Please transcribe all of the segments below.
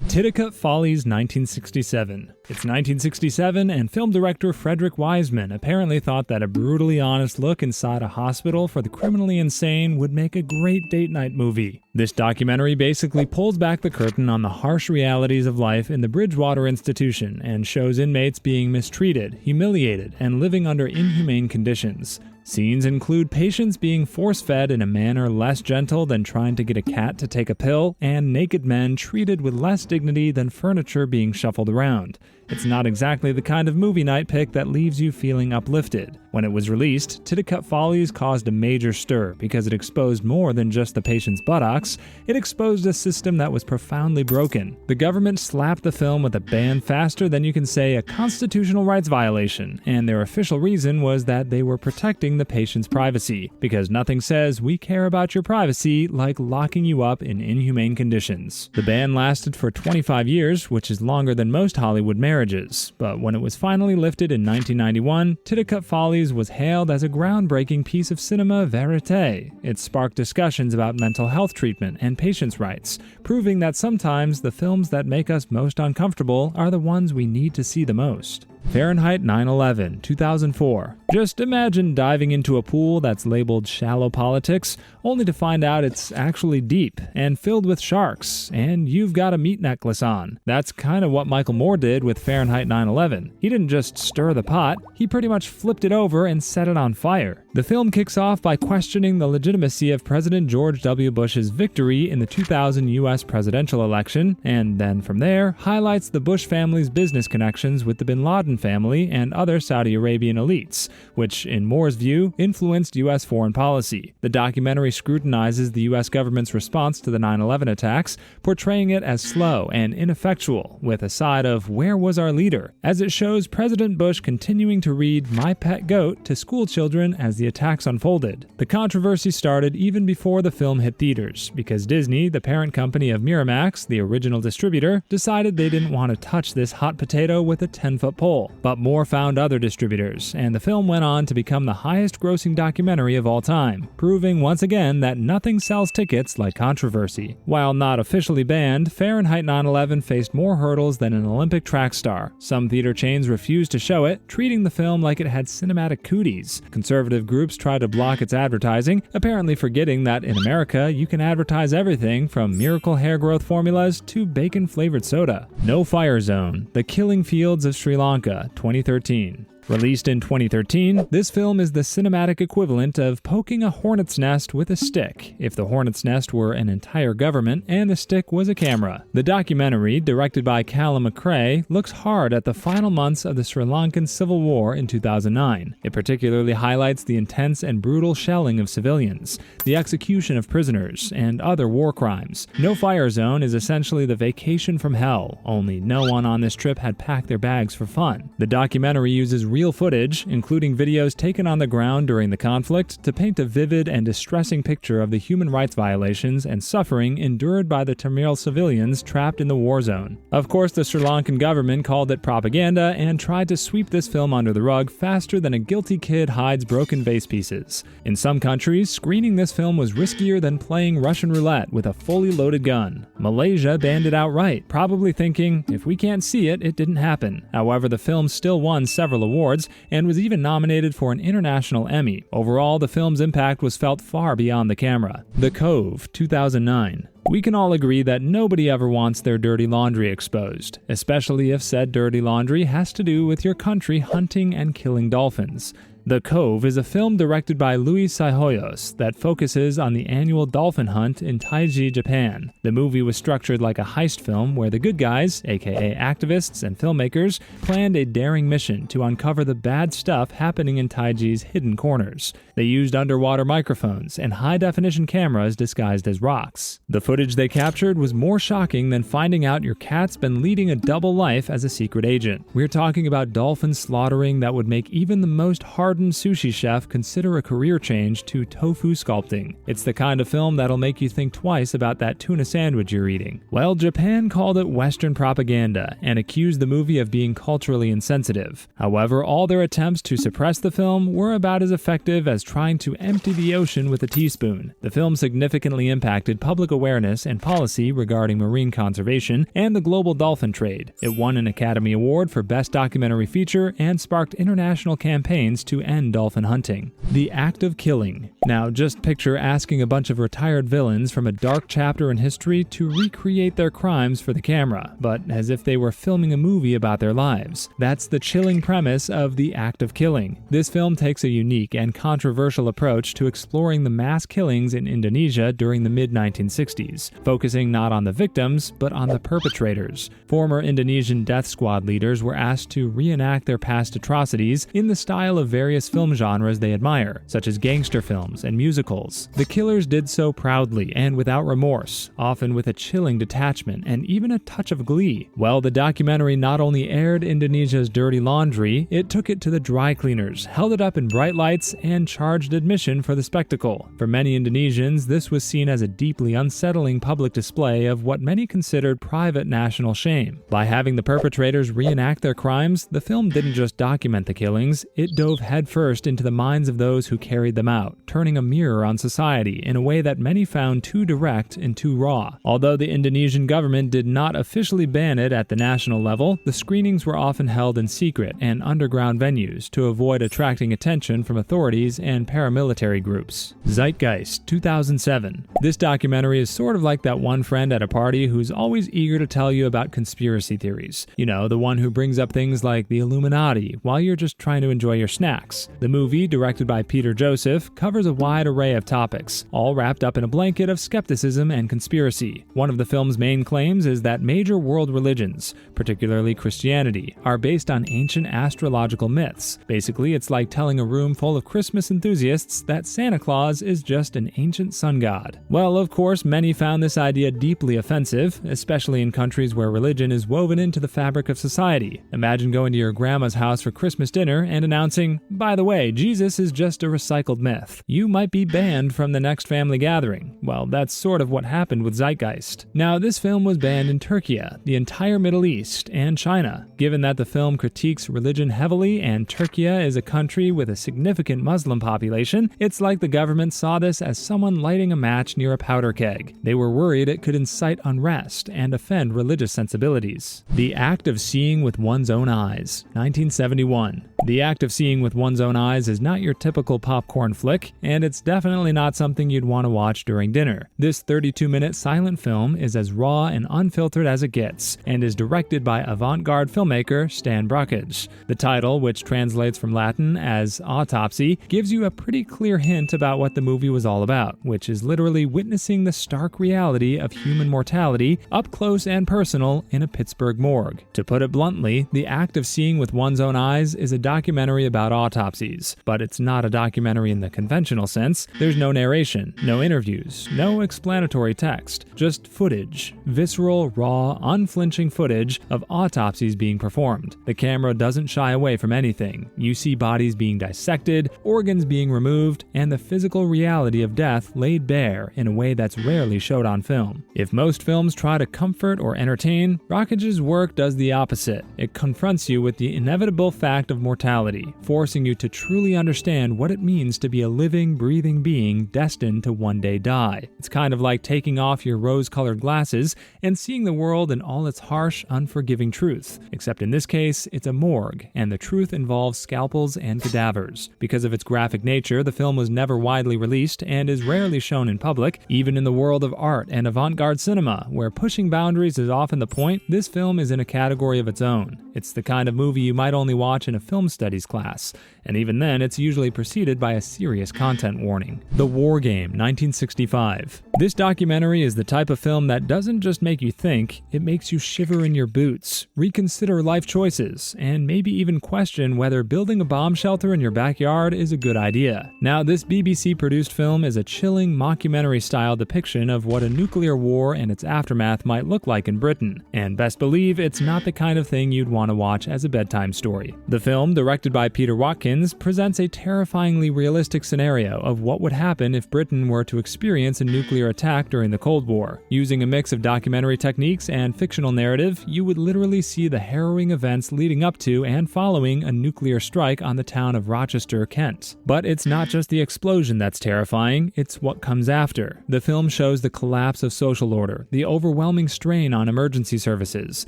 Titicut Folly's 1967. It's 1967, and film director Frederick Wiseman apparently thought that a brutally honest look inside a hospital for the criminally insane would make a great date night movie. This documentary basically pulls back the curtain on the harsh realities of life in the Bridgewater institution and shows inmates being mistreated, humiliated, and living under inhumane conditions. Scenes include patients being force-fed in a manner less gentle than trying to get a cat to take a pill, and naked men treated with less dignity than furniture being shuffled around. It's not exactly the kind of movie night pick that leaves you feeling uplifted. When it was released, Titicut Follies caused a major stir because it exposed more than just the patient's buttocks. It exposed a system that was profoundly broken. The government slapped the film with a ban faster than you can say a constitutional rights violation, and their official reason was that they were protecting the patient's privacy, because nothing says we care about your privacy like locking you up in inhumane conditions. The ban lasted for 25 years, which is longer than most Hollywood marriages, but when it was finally lifted in 1991, Titicut Follies was hailed as a groundbreaking piece of cinema verite. It sparked discussions about mental health treatment and patients' rights, proving that sometimes the films that make us most uncomfortable are the ones we need to see the most. Fahrenheit 9/11, 2004. Just imagine diving into a pool that's labeled shallow politics, only to find out it's actually deep and filled with sharks, and you've got a meat necklace on. That's kind of what Michael Moore did with Fahrenheit 9/11. He didn't just stir the pot, he pretty much flipped it over and set it on fire. The film kicks off by questioning the legitimacy of President George W. Bush's victory in the 2000 U.S. presidential election, and then from there, highlights the Bush family's business connections with the Bin Laden family and other Saudi Arabian elites, which, in Moore's view, influenced U.S. foreign policy. The documentary scrutinizes the U.S. government's response to the 9/11 attacks, portraying it as slow and ineffectual, with a side of where was our leader, as it shows President Bush continuing to read My Pet Goat to school children as the attacks unfolded. The controversy started even before the film hit theaters, because Disney, the parent company of Miramax, the original distributor, decided they didn't want to touch this hot potato with a 10-foot pole. But Moore found other distributors, and the film went on to become the highest-grossing documentary of all time, proving once again that nothing sells tickets like controversy. While not officially banned, Fahrenheit 9/11 faced more hurdles than an Olympic track star. Some theater chains refused to show it, treating the film like it had cinematic cooties. Conservative groups tried to block its advertising, apparently forgetting that in America you can advertise everything from miracle hair growth formulas to bacon-flavored soda. No Fire Zone: The Killing Fields of Sri Lanka, 2013. Released in 2013, this film is the cinematic equivalent of poking a hornet's nest with a stick, if the hornet's nest were an entire government and the stick was a camera. The documentary, directed by Callum McRae, looks hard at the final months of the Sri Lankan Civil War in 2009. It particularly highlights the intense and brutal shelling of civilians, the execution of prisoners, and other war crimes. No Fire Zone is essentially the vacation from hell, only no one on this trip had packed their bags for fun. The documentary uses real footage, including videos taken on the ground during the conflict, to paint a vivid and distressing picture of the human rights violations and suffering endured by the Tamil civilians trapped in the war zone. Of course, the Sri Lankan government called it propaganda and tried to sweep this film under the rug faster than a guilty kid hides broken vase pieces. In some countries, screening this film was riskier than playing Russian roulette with a fully loaded gun. Malaysia banned it outright, probably thinking, if we can't see it, it didn't happen. However, the film still won several awards and was even nominated for an international Emmy. Overall, the film's impact was felt far beyond the camera. The Cove, 2009. We can all agree that nobody ever wants their dirty laundry exposed, especially if said dirty laundry has to do with your country hunting and killing dolphins. The Cove is a film directed by Luis Sahoyos that focuses on the annual dolphin hunt in Taiji, Japan. The movie was structured like a heist film where the good guys, aka activists and filmmakers, planned a daring mission to uncover the bad stuff happening in Taiji's hidden corners. They used underwater microphones and high-definition cameras disguised as rocks. The footage they captured was more shocking than finding out your cat's been leading a double life as a secret agent. We're talking about dolphin slaughtering that would make even the most hard hardened sushi chef consider a career change to tofu sculpting. It's the kind of film that'll make you think twice about that tuna sandwich you're eating. Well, Japan called it Western propaganda and accused the movie of being culturally insensitive. However, all their attempts to suppress the film were about as effective as trying to empty the ocean with a teaspoon. The film significantly impacted public awareness and policy regarding marine conservation and the global dolphin trade. It won an Academy Award for Best Documentary Feature and sparked international campaigns to end dolphin hunting. The Act of Killing. Now, just picture asking a bunch of retired villains from a dark chapter in history to recreate their crimes for the camera, but as if they were filming a movie about their lives. That's the chilling premise of The Act of Killing. This film takes a unique and controversial approach to exploring the mass killings in Indonesia during the mid-1960s, focusing not on the victims, but on the perpetrators. Former Indonesian death squad leaders were asked to reenact their past atrocities in the style of various film genres they admire, such as gangster films and musicals. The killers did so proudly and without remorse, often with a chilling detachment and even a touch of glee. Well, the documentary not only aired Indonesia's dirty laundry, it took it to the dry cleaners, held it up in bright lights, and charged admission for the spectacle. For many Indonesians, this was seen as a deeply unsettling public display of what many considered private national shame. By having the perpetrators reenact their crimes, the film didn't just document the killings, it dove headfirst into the minds of those who carried them out, turning a mirror on society in a way that many found too direct and too raw. Although the Indonesian government did not officially ban it at the national level, the screenings were often held in secret and underground venues to avoid attracting attention from authorities and paramilitary groups. Zeitgeist, 2007. This documentary is sort of like that one friend at a party who's always eager to tell you about conspiracy theories. You know, the one who brings up things like the Illuminati while you're just trying to enjoy your snacks. The movie, directed by Peter Joseph, covers a wide array of topics, all wrapped up in a blanket of skepticism and conspiracy. One of the film's main claims is that major world religions, particularly Christianity, are based on ancient astrological myths. Basically, it's like telling a room full of Christmas enthusiasts that Santa Claus is just an ancient sun god. Well, of course, many found this idea deeply offensive, especially in countries where religion is woven into the fabric of society. Imagine going to your grandma's house for Christmas dinner and announcing, "By the way, Jesus is just a recycled myth." You might be banned from the next family gathering. Well, that's sort of what happened with Zeitgeist. Now, this film was banned in Turkey, the entire Middle East, and China. Given that the film critiques religion heavily and Turkey is a country with a significant Muslim population, it's like the government saw this as someone lighting a match near a powder keg. They were worried it could incite unrest and offend religious sensibilities. The Act of Seeing with One's Own Eyes, 1971. The Act of Seeing with One's Own Eyes is not your typical popcorn flick, and it's definitely not something you'd want to watch during dinner. This 32-minute silent film is as raw and unfiltered as it gets, and is directed by avant-garde filmmaker Stan Brakhage. The title, which translates from Latin as Autopsy, gives you a pretty clear hint about what the movie was all about, which is literally witnessing the stark reality of human mortality up close and personal in a Pittsburgh morgue. To put it bluntly, The Act of Seeing with One's Own Eyes is a documentary about autopsies, but it's not a documentary in the conventional sense. There's no narration, no interviews, no explanatory text, just footage, visceral, raw, unflinching footage of autopsies being performed. The camera doesn't shy away from anything. You see bodies being dissected, organs being removed, and the physical reality of death laid bare in a way that's rarely showed on film. If most films try to comfort or entertain, Brackage's work does the opposite. It confronts you with the inevitable fact of mortality, forcing you to truly understand what it means to be a living, breathing being destined to one day die. It's kind of like taking off your rose-colored glasses and seeing the world in all its harsh, unforgiving truth. Except in this case, it's a morgue, and the truth involves scalpels and cadavers. Because of its graphic nature, the film was never widely released and is rarely shown in public. Even in the world of art and avant-garde cinema, where pushing boundaries is often the point, this film is in a category of its own. It's the kind of movie you might only watch in a film studies class, and even then it's usually preceded by a serious content warning. The War Game, 1965. This documentary is the type of film that doesn't just make you think, it makes you shiver in your boots, reconsider life choices, and maybe even question whether building a bomb shelter in your backyard is a good idea. Now, this BBC-produced film is a chilling mockumentary-style depiction of what a nuclear war and its aftermath might look like in Britain, and best believe it's not the kind of thing you'd want to watch as a bedtime story. The film, directed by Peter Watkins, presents a terrifyingly realistic scenario of what would happen if Britain were to experience a nuclear attack during the Cold War. Using a mix of documentary techniques and fictional narrative, you would literally see the harrowing events leading up to and following a nuclear strike on the town of Rochester, Kent. But it's not just the explosion that's terrifying, it's what comes after. The film shows the collapse of social order, the overwhelming strain on emergency services,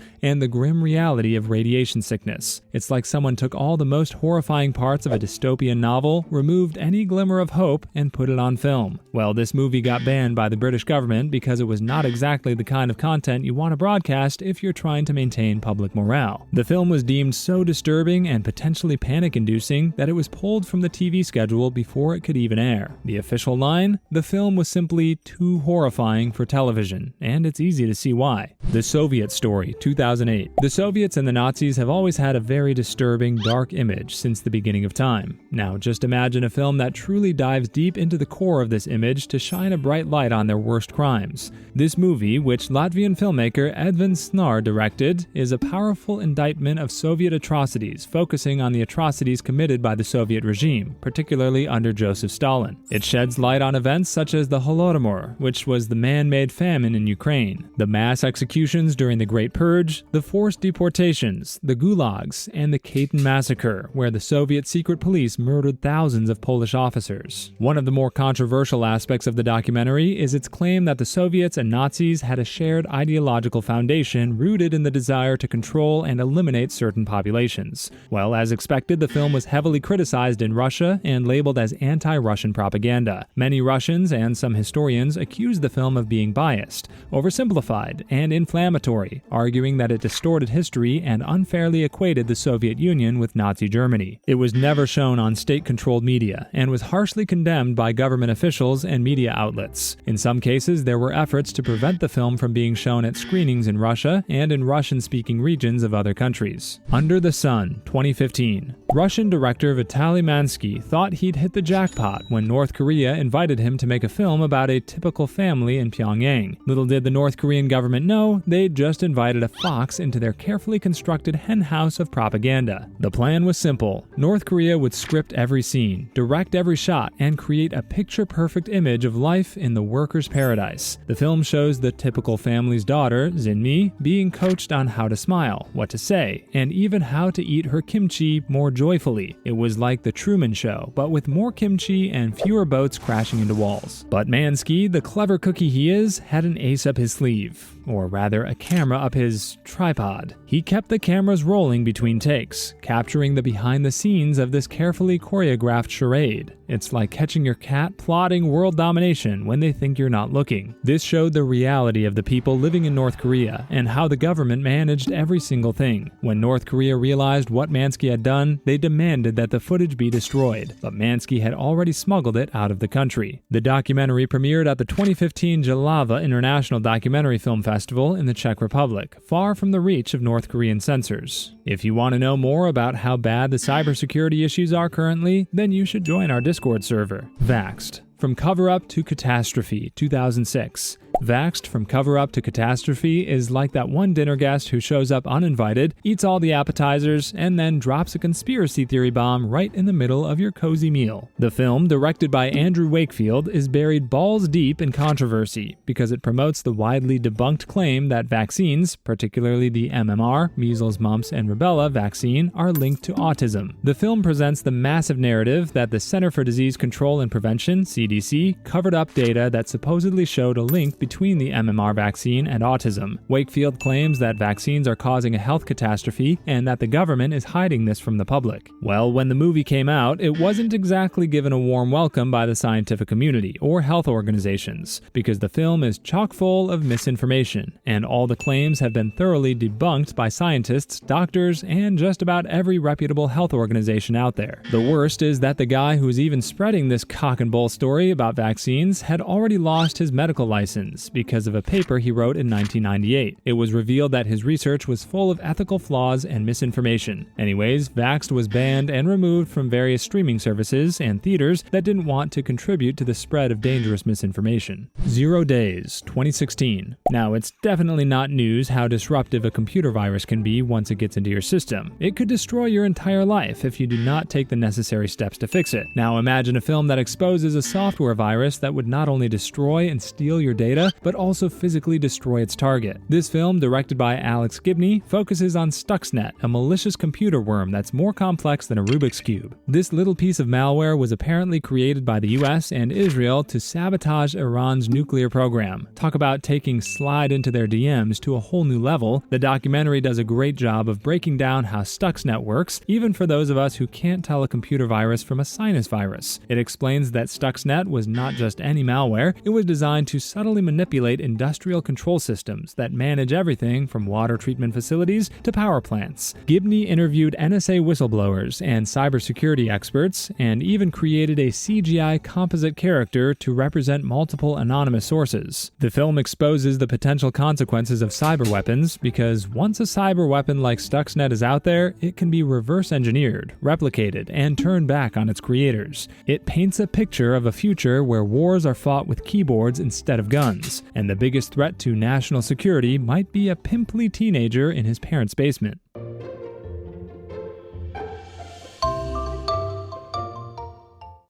and the grim reality of radiation sickness. It's like someone took all the most horrifying parts of a dystopian novel, removed any glimmer of hope, and put it on film. Well, this movie got banned by the British government because it was not exactly the kind of content you want to broadcast if you're trying to maintain public morale. The film was deemed so disturbing and potentially panic-inducing that it was pulled from the TV schedule before it could even air. The official line? The film was simply too horrifying for television, and it's easy to see why. The Soviet Story, 2008. The Soviets and the Nazis have always had a very disturbing, dark image since the beginning of time. Now, just imagine a film that truly dives deep into the core of this image to shine a bright light on their worst crimes. This movie, which Latvian filmmaker Edvin Snar directed, is a powerful indictment of Soviet atrocities, focusing on the atrocities committed by the Soviet regime, particularly under Joseph Stalin. It sheds light on events such as the Holodomor, which was the man-made famine in Ukraine, the mass executions during the Great Purge, the forced deportations, the gulags, and the Katyn massacre, where the Soviet secret police murdered thousands of Polish officers. One of the more controversial aspects of the documentary is its claim that the Soviets and Nazis had a shared ideological foundation rooted in the desire to control and eliminate certain populations. Well, as expected, the film was heavily criticized in Russia and labeled as anti-Russian propaganda. Many Russians and some historians accused the film of being biased, oversimplified, and inflammatory, arguing that it distorted history and unfairly equated the Soviet Union with Nazi Germany. It was never shown on state-controlled media and was harshly condemned by government officials and media outlets. In some cases, there were efforts to prevent the film from being shown at screenings in Russia and in Russian-speaking regions of other countries. Under the Sun, 2015. Russian director Vitaly Mansky thought he'd hit the jackpot when North Korea invited him to make a film about a typical family in Pyongyang. Little did the North Korean government know, they'd just invited a fox into their carefully constructed henhouse of propaganda. The plan was simple. North Korea would script every scene, direct every shot, and create a picture-perfect image of life in the workers' paradise. The film shows the typical family's daughter, Jinmi, being coached on how to smile, what to say, and even how to eat her kimchi more joyfully. It was like The Truman Show, but with more kimchi and fewer boats crashing into walls. But Mansky, the clever cookie he is, had an ace up his sleeve. Or rather, a camera up his tripod. He kept the cameras rolling between takes, capturing the behind-the-scenes of this carefully choreographed charade. It's like catching your cat plotting world domination when they think you're not looking. This showed the reality of the people living in North Korea and how the government managed every single thing. When North Korea realized what Mansky had done, they demanded that the footage be destroyed, but Mansky had already smuggled it out of the country. The documentary premiered at the 2015 Jalava International Documentary Film Festival in the Czech Republic, far from the reach of North Korean censors. If you want to know more about how bad the cybersecurity issues are currently, then you should join our Discord server. VXed. From Cover-Up to Catastrophe, 2006. VXed, From Cover-Up to Catastrophe is like that one dinner guest who shows up uninvited, eats all the appetizers, and then drops a conspiracy theory bomb right in the middle of your cozy meal. The film, directed by Andrew Wakefield, is buried balls deep in controversy because it promotes the widely debunked claim that vaccines, particularly the MMR, measles, mumps, and rubella vaccine, are linked to autism. The film presents the massive narrative that the Center for Disease Control and Prevention, CDC, covered up data that supposedly showed a link between the MMR vaccine and autism. Wakefield claims that vaccines are causing a health catastrophe and that the government is hiding this from the public. Well, when the movie came out, it wasn't exactly given a warm welcome by the scientific community or health organizations, because the film is chock full of misinformation, and all the claims have been thoroughly debunked by scientists, doctors, and just about every reputable health organization out there. The worst is that the guy who's even spreading this cock and bull story about vaccines had already lost his medical license, was, because of a paper he wrote in 1998. It was revealed that his research was full of ethical flaws and misinformation. Anyways, VXed was banned and removed from various streaming services and theaters that didn't want to contribute to the spread of dangerous misinformation. 0 Days, 2016. Now, it's definitely not news how disruptive a computer virus can be once it gets into your system. It could destroy your entire life if you do not take the necessary steps to fix it. Now, imagine a film that exposes a software virus that would not only destroy and steal your data, but also physically destroy its target. This film, directed by Alex Gibney, focuses on Stuxnet, a malicious computer worm that's more complex than a Rubik's Cube. This little piece of malware was apparently created by the US and Israel to sabotage Iran's nuclear program. Talk about taking slide into their DMs to a whole new level. The documentary does a great job of breaking down how Stuxnet works, even for those of us who can't tell a computer virus from a sinus virus. It explains that Stuxnet was not just any malware, it was designed to subtly manipulate industrial control systems that manage everything from water treatment facilities to power plants. Gibney interviewed NSA whistleblowers and cybersecurity experts, and even created a CGI composite character to represent multiple anonymous sources. The film exposes the potential consequences of cyber weapons, because once a cyber weapon like Stuxnet is out there, it can be reverse engineered, replicated, and turned back on its creators. It paints a picture of a future where wars are fought with keyboards instead of guns, and the biggest threat to national security might be a pimply teenager in his parents' basement.